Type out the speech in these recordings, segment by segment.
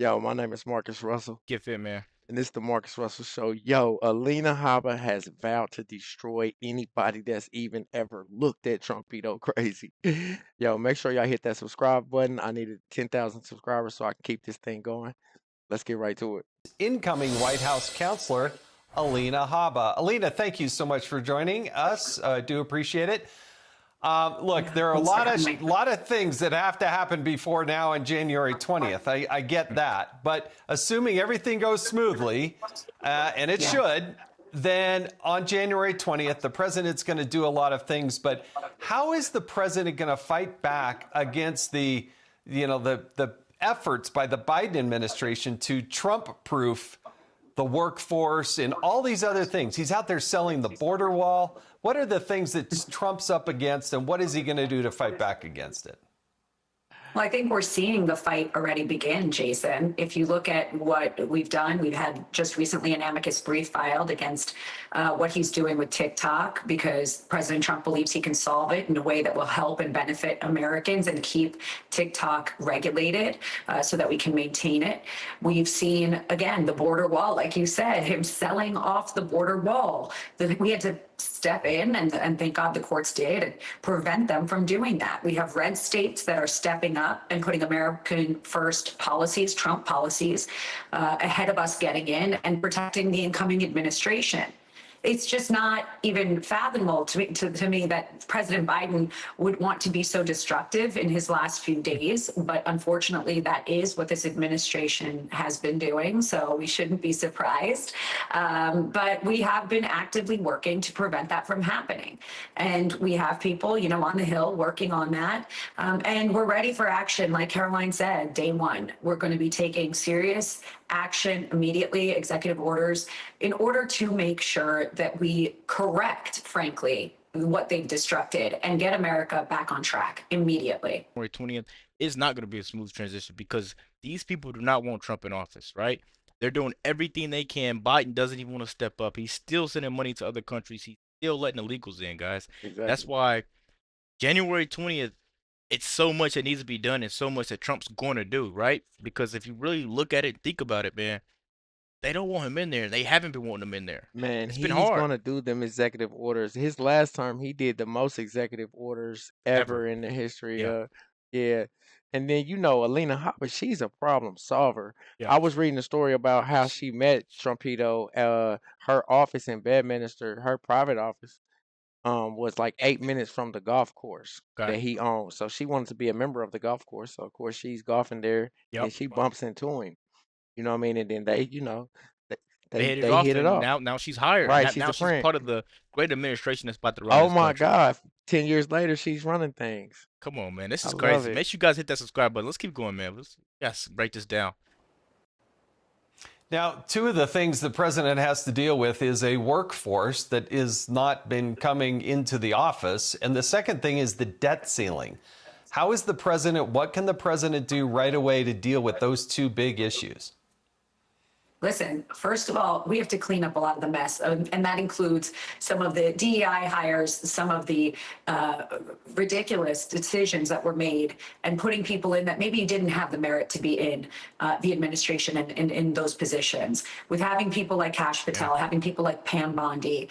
Yo, my name is Marcus Russell, Get fit, man. and this is the Marcus Russell Show. Yo, Alina Habba has vowed to destroy anybody that's even ever looked at Trumpito crazy. Yo, make sure y'all hit that subscribe button. I needed 10,000 subscribers so I can keep this thing going. Let's get right to it. Incoming White House counselor, Alina Habba. Alina, thank you so much for joining us. Do appreciate it. Look, there are a lot of things that have to happen before now on January 20th. I get that. But assuming everything goes smoothly, and it should, then on January 20th, the president's going to do a lot of things. But how is the president going to fight back against the efforts by the Biden administration to Trump-proof the workforce and all these other things? He's out there selling the border wall. What are the things that Trump's up against, and what is he going to do to fight back against it? Well, I think we're seeing the fight already begin, Jason. If you look at what we've done, we've had just recently an amicus brief filed against what he's doing with TikTok, because President Trump believes he can solve it in a way that will help and benefit Americans and keep TikTok regulated so that we can maintain it. We've seen, again, the border wall, like you said, him selling off the border wall. We had to step in, and thank God the courts did, and prevent them from doing that. We have red states that are stepping up and putting American first policies, Trump policies, ahead of us getting in and protecting the incoming administration. It's just not even fathomable to me that President Biden would want to be so destructive in his last few days. But unfortunately, that is what this administration has been doing. So we shouldn't be surprised. But we have been actively working to prevent that from happening. And we have people, on the Hill working on that. And we're ready for action. Like Caroline said, day one, we're going to be taking serious action immediately, executive orders, in order to make sure that we correct, frankly, what they've destructed and get America back on track immediately. January 20th is not going to be a smooth transition because these people do not want Trump in office, right? They're doing everything they can. Biden doesn't even want to step up. He's still sending money to other countries. He's still letting illegals in, guys. Exactly. That's why January 20th, it's so much that needs to be done and so much that Trump's going to do, right? Because if you really look at it and think about it, man, they don't want him in there. They haven't been wanting him in there. Man, It's he's been hard. gonna do them executive orders. His last term, he did the most executive orders ever in the history Yeah. of, yeah. And then Alina Hopper, she's a problem solver. Yeah. I was reading a story about how she met Trumpito. Her office in Bedminster, her private office, was like 8 minutes from the golf course that he owned. So she wanted to be a member of the golf course. So of course she's golfing there, and she bumps into him. You know what I mean? And then they hit it they off, hit it and off. now she's hired. Right, Now she's a friend. part of the great administration that's about to run Oh this my country. God! 10 years later, she's running things. Come on, man. This is I love crazy. it. Make sure you guys hit that subscribe button. Let's keep going, man. Let's break this down. Now, two of the things the president has to deal with is a workforce that is not been coming into the office. And the second thing is the debt ceiling. How is what can the president do right away to deal with those two big issues? Listen, first of all, we have to clean up a lot of the mess, and that includes some of the DEI hires, some of the ridiculous decisions that were made, and putting people in that maybe didn't have the merit to be in the administration and in those positions. With having people like Kash Patel, having people like Pam Bondi,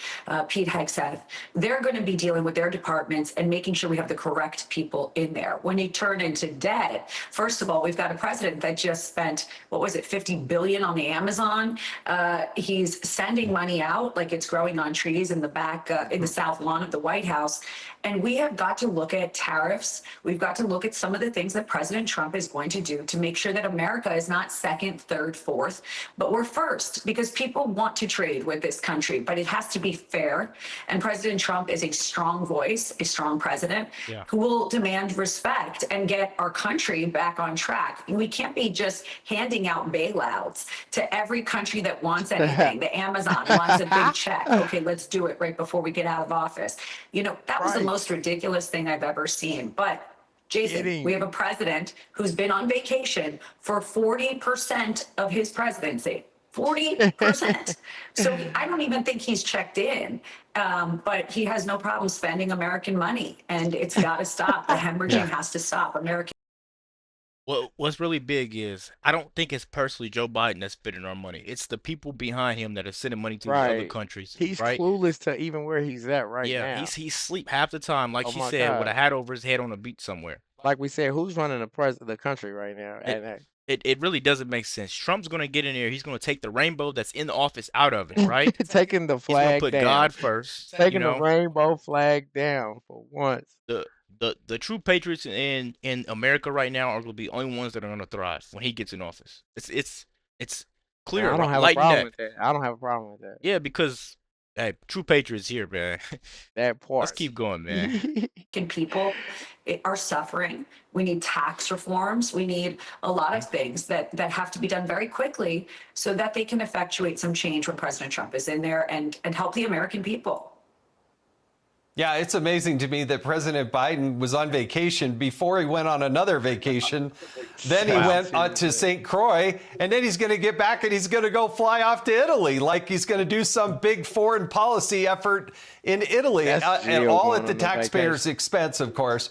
Pete Hegseth, they're going to be dealing with their departments and making sure we have the correct people in there. When you turn into debt, first of all, we've got a president that just spent, what was it, $50 billion on the Amazon. He's sending money out like it's growing on trees in the back, in the south lawn of the White House. And we have got to look at tariffs. We've got to look at some of the things that President Trump is going to do to make sure that America is not second, third, fourth, but we're first, because people want to trade with this country, but it has to be fair. And President Trump is a strong voice, a strong president who will demand respect and get our country back on track. We can't be just handing out bailouts to every country that wants anything. The Amazon wants a big check. Okay, let's do it right before we get out of office. That was the most ridiculous thing I've ever seen. But Jason, we have a president who's been on vacation for 40% of his presidency. 40%. So I don't even think he's checked in, but he has no problem spending American money, and it's got to stop. The hemorrhaging has to stop. American What's really big is I don't think it's personally Joe Biden that's spending our money. It's the people behind him that are sending money to these other Right. countries, He's right? clueless to even where he's at right Yeah, now. he's sleep half the time, like Oh she my said, with a God. hat over his head on a beach somewhere. Like we said, who's running the country right now? It And it really doesn't make sense. Trump's gonna get in there. He's gonna take the rainbow that's in the office out of it, right? taking the He's gonna flag put down, God first, you taking the know. rainbow flag down for once. The the true patriots in America right now are gonna be the only ones that are gonna thrive when he gets in office. It's And clear, I don't right? have a Light and problem that. with that. I don't have a problem with that. Yeah, because hey, true patriots here, man. That Let's part. keep going, man. And people are suffering. We need tax reforms. We need a lot of things that have to be done very quickly so that they can effectuate some change when President Trump is in there and help the American people. Yeah, it's amazing to me that President Biden was on vacation before he went on another vacation. Then he went to St. Croix, and then he's going to get back and he's going to go fly off to Italy like he's going to do some big foreign policy effort in Italy, and all at the taxpayers' expense, of course.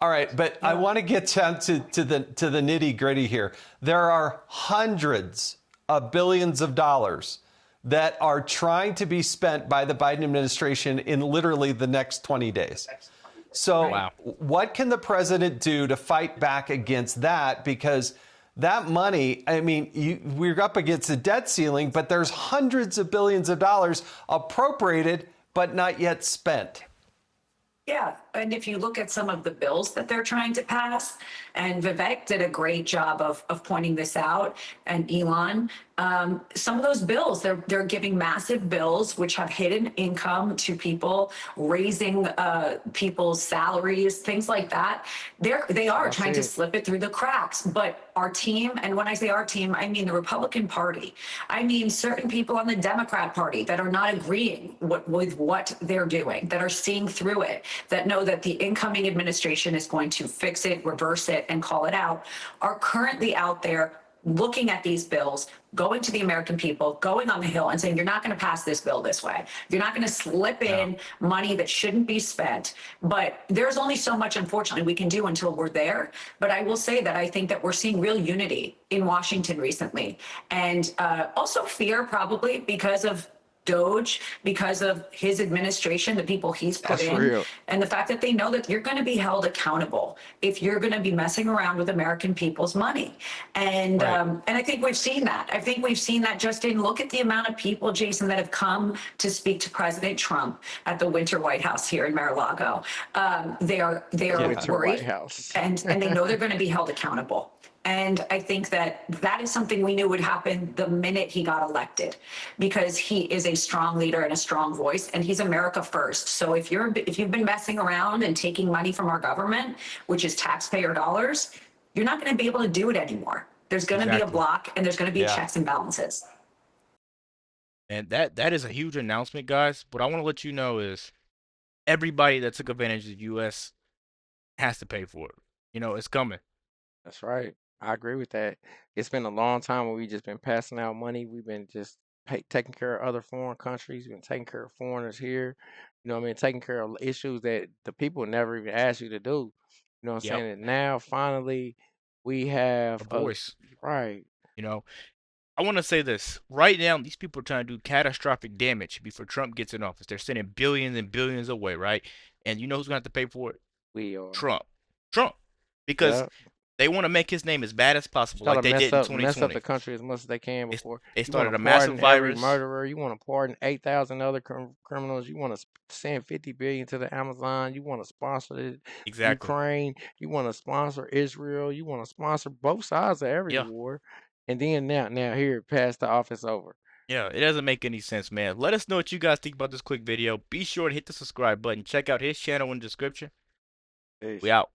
All right, but I want to get down to the nitty gritty here. There are hundreds of billions of dollars that are trying to be spent by the Biden administration in literally the next 20 days. So what can the president do to fight back against that? Because that money, I mean, we're up against the debt ceiling, but there's hundreds of billions of dollars appropriated, but not yet spent. Yeah, and if you look at some of the bills that they're trying to pass, and Vivek did a great job of pointing this out, and Elon, some of those bills, they're giving massive bills which have hidden income to people, raising people's salaries, things like that. They are trying to slip it through the cracks. But our team, and when I say our team, I mean the Republican Party. I mean certain people on the Democrat Party that are not agreeing with what they're doing, that are seeing through it, that know that the incoming administration is going to fix it, reverse it, and call it out, are currently out there looking at these bills, going to the American people, going on the Hill and saying, you're not going to pass this bill this way. You're not going to slip in money that shouldn't be spent. But there's only so much, unfortunately, we can do until we're there. But I will say that I think that we're seeing real unity in Washington recently. And also fear, probably because of Doge, because of his administration, the people he's put in, and the fact that they know that you're going to be held accountable if you're going to be messing around with American people's money. And and I think we've seen that. I think we've seen that just in look at the amount of people, Jason, that have come to speak to President Trump at the Winter White House here in Mar-a-Lago. They are worried, and they know they're going to be held accountable. And I think that is something we knew would happen the minute he got elected, because he is a strong leader and a strong voice, and he's America first. So if you've been messing around and taking money from our government, which is taxpayer dollars, you're not going to be able to do it anymore. There's going to be a block, and there's going to be checks and balances. And that is a huge announcement, guys. What I want to let you know is everybody that took advantage of the U.S. has to pay for it. You know, it's coming. That's right. I agree with that. It's been a long time where we just been passing out money. We've been just taking care of other foreign countries. We've been taking care of foreigners here. You know what I mean? Taking care of issues that the people never even asked you to do. You know what I'm saying? And now, finally, we have a voice. Right. You know, I want to say this. Right now, these people are trying to do catastrophic damage before Trump gets in office. They're sending billions and billions away, right? And you know who's going to have to pay for it? We are. Trump. Because they want to make his name as bad as possible, like they did in 2020. Mess up the country as much as they can before. They started a massive virus. Murderer. You want to pardon 8,000 other criminals. You want to send $50 billion to the Amazon. You want to sponsor Ukraine. You want to sponsor Israel. You want to sponsor both sides of every war. And then now here, pass the office over. Yeah, it doesn't make any sense, man. Let us know what you guys think about this quick video. Be sure to hit the subscribe button. Check out his channel in the description. We out.